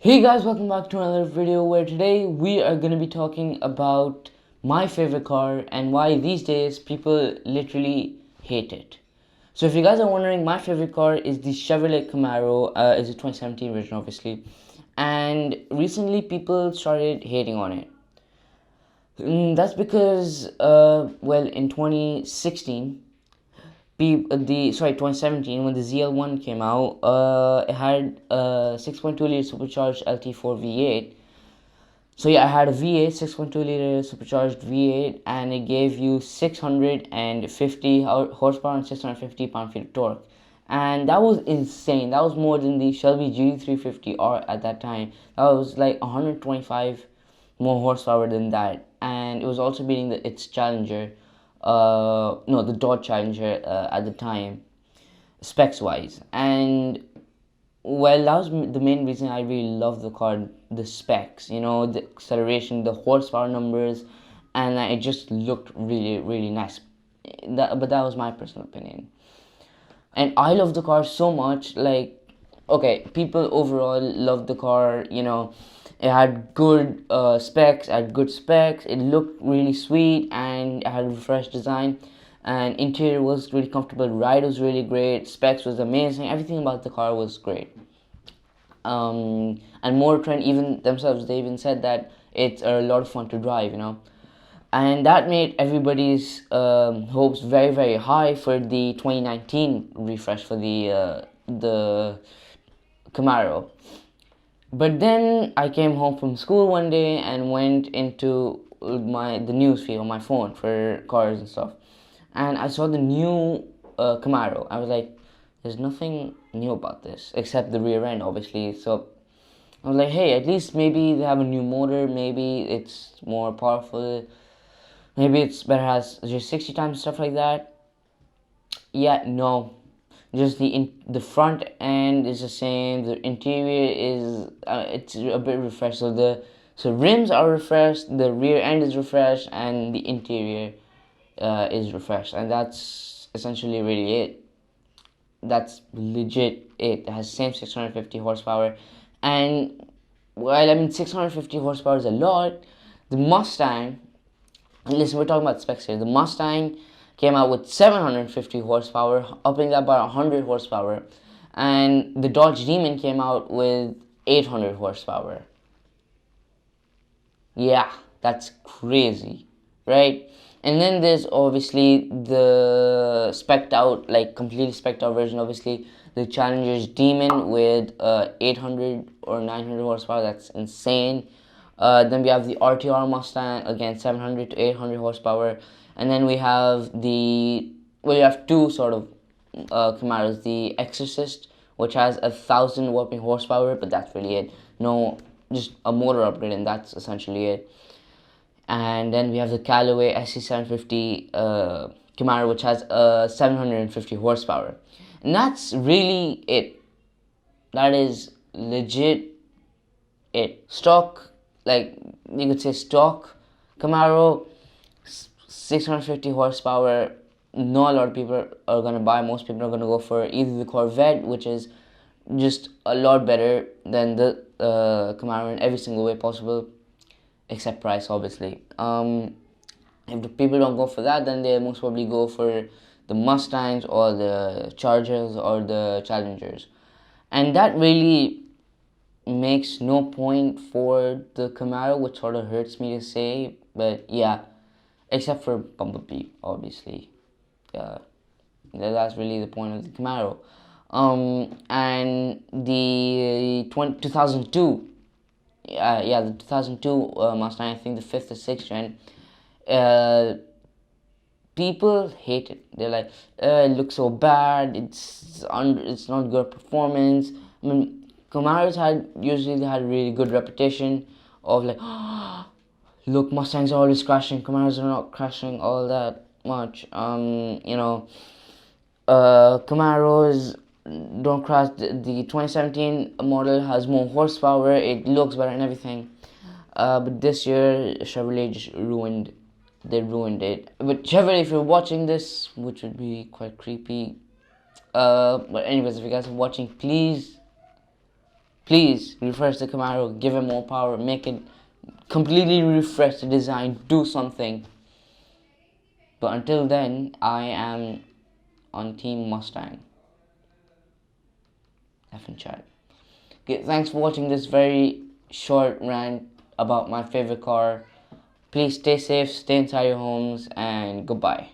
Hey guys, welcome back to another video where today we are going to be talking about my favorite car and why these days people literally hate it. So if you guys are wondering, my favorite car is the Chevrolet Camaro. It's a 2017 version obviously, and recently people started hating on it. That's because well, in 2016 the 2017, when the ZL1 came out, it had a 6.2 liter supercharged LT4 V8. So yeah, I had a V8, 6.2 liter supercharged V8, and it gave you 650 horsepower and 650 pound-feet of torque. And that was insane. That was more than the Shelby GT350R at that time. That was like 125 more horsepower than that. And it was also beating its Challenger, no, the Dodge Challenger at the time, specs wise. And well, that was the main reason I really love the car, the specs, the acceleration, the horsepower numbers, and it just looked really, really nice. But that was my personal opinion. And I love the car so much. Like, okay, people overall loved the car. It had good specs. Had good specs. It looked really sweet, and it had a refreshed design. And interior was really comfortable. Ride was really great. Specs was amazing. Everything about the car was great. And Motor Trend even themselves, they even said that it's a lot of fun to drive. And that made everybody's hopes very, very high for the 2019 refresh for the Camaro. But then I came home from school one day and went into the news feed on my phone for cars and stuff, and I saw the new Camaro. I was like, "There's nothing new about this except the rear end, obviously." So I was like, "Hey, at least maybe they have a new motor. Maybe it's more powerful. Maybe it's better, has just 60 times, stuff like that." Yeah, no, just the front end is the same. The interior is it's a bit refreshed. So rims are refreshed, the rear end is refreshed, and the interior is refreshed, and that's essentially really it. That's legit it. It has same 650 horsepower, and well, I mean 650 horsepower is a lot. The Mustang, listen, we're talking about specs here. The Mustang came out with 750 horsepower, upping that by 100 horsepower. And the Dodge Demon came out with 800 horsepower. Yeah, that's crazy, right? And then there's obviously the specced out, like completely specced out version, obviously. The Challenger's Demon with 800 or 900 horsepower. That's insane. Then we have the RTR Mustang, again 700 to 800 horsepower. And then we have you have two sort of Camaros. The Exorcist, which has 1,000 whopping horsepower, but that's really it. No, just a motor upgrade, and that's essentially it. And then we have the Callaway SC750 Camaro, which has 750 horsepower. And that's really it. That is legit it. Stock, like you could say stock Camaro, 650 horsepower. Not a lot of people are gonna buy. Most people are gonna go for either the Corvette, which is just a lot better than the Camaro in every single way possible, except price, obviously. If the people don't go for that, then they most probably go for the Mustangs or the Chargers or the Challengers, and that really makes no point for the Camaro, which sort of hurts me to say, but yeah, except for Bumblebee, obviously. Yeah, that's really the point of the Camaro. And the 2002, the 2002 Mustang, I think the 5th or 6th gen, uh, people hate it. They're like, it looks so bad. It's not good performance. I mean, Camaros they had a really good reputation of like, look, Mustangs are always crashing. Camaros are not crashing all that much. Camaros don't crash. The 2017 model has more horsepower. It looks better and everything. But this year, Chevrolet just ruined. They ruined it. But Chevrolet, if you're watching this, which would be quite creepy. But anyways, if you guys are watching, please Please refresh the Camaro, give it more power, make it completely refresh the design, do something. But until then, I am on Team Mustang. Effing chat. Okay, thanks for watching this very short rant about my favorite car. Please stay safe, stay inside your homes, and goodbye.